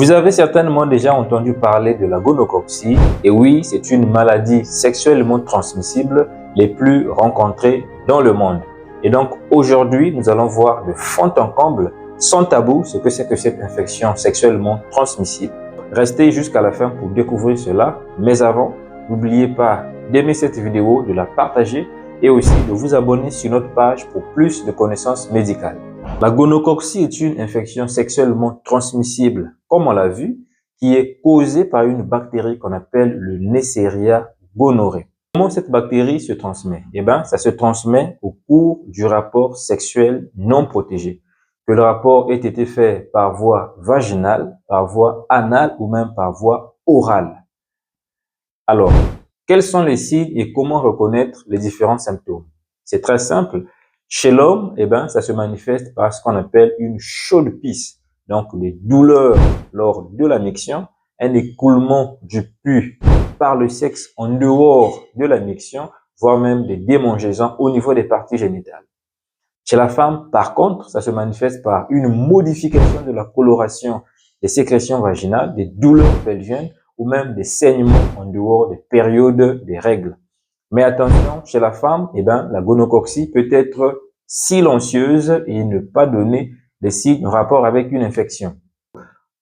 Vous avez certainement déjà entendu parler de la gonococcie, et oui, c'est une maladie sexuellement transmissible les plus rencontrées dans le monde. Et donc aujourd'hui, nous allons voir de fond en comble, sans tabou, ce que c'est que cette infection sexuellement transmissible. Restez jusqu'à la fin pour découvrir cela, mais avant, n'oubliez pas d'aimer cette vidéo, de la partager et aussi de vous abonner sur notre page pour plus de connaissances médicales. La gonococcie est une infection sexuellement transmissible, comme on l'a vu, qui est causée par une bactérie qu'on appelle le Neisseria gonorrhoeae. Comment cette bactérie se transmet? Eh bien, ça se transmet au cours du rapport sexuel non protégé. Que le rapport ait été fait par voie vaginale, par voie anale ou même par voie orale. Alors, quels sont les signes et comment reconnaître les différents symptômes? C'est très simple. Chez l'homme, eh ben, ça se manifeste par ce qu'on appelle une chaude pisse. Donc, les douleurs lors de la miction, un écoulement du pus par le sexe en dehors de la miction, voire même des démangeaisons au niveau des parties génitales. Chez la femme, par contre, ça se manifeste par une modification de la coloration des sécrétions vaginales, des douleurs pelviennes ou même des saignements en dehors des périodes des règles. Mais attention, chez la femme, eh ben, la gonococcie peut être silencieuse et ne pas donner des signes en rapport avec une infection.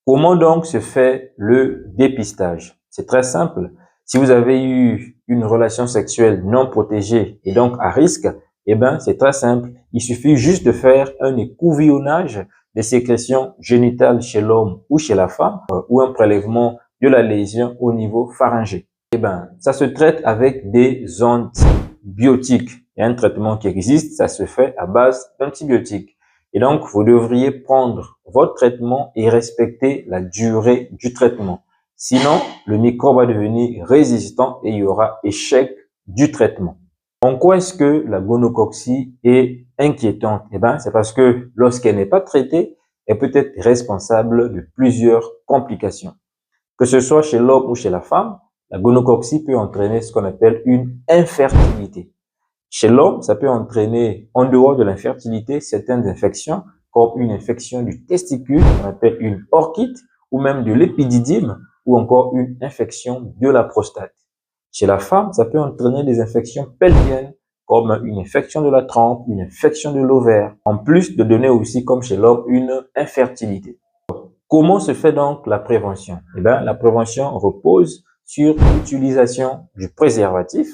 Comment donc se fait le dépistage? C'est très simple. Si vous avez eu une relation sexuelle non protégée et donc à risque, eh ben, c'est très simple. Il suffit juste de faire un écouvillonnage des sécrétions génitales chez l'homme ou chez la femme ou un prélèvement de la lésion au niveau pharyngé. Eh ben, ça se traite avec des antibiotiques. Il y a un traitement qui existe, ça se fait à base d'antibiotiques. Et donc, vous devriez prendre votre traitement et respecter la durée du traitement. Sinon, le microbe va devenir résistant et il y aura échec du traitement. En quoi est-ce que la gonococcie est inquiétante? Eh ben, c'est parce que lorsqu'elle n'est pas traitée, elle peut être responsable de plusieurs complications. Que ce soit chez l'homme ou chez la femme, la gonococcie peut entraîner ce qu'on appelle une infertilité. Chez l'homme, ça peut entraîner, en dehors de l'infertilité, certaines infections, comme une infection du testicule, qu'on appelle une orchite, ou même de l'épididyme, ou encore une infection de la prostate. Chez la femme, ça peut entraîner des infections pelviennes, comme une infection de la trompe, une infection de l'ovaire, en plus de donner aussi, comme chez l'homme, une infertilité. Comment se fait donc la prévention? Eh bien, la prévention repose sur l'utilisation du préservatif,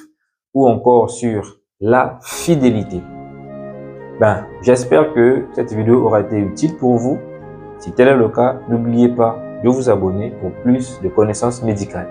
ou encore sur la fidélité. J'espère que cette vidéo aura été utile pour vous. Si tel est le cas, n'oubliez pas de vous abonner pour plus de connaissances médicales.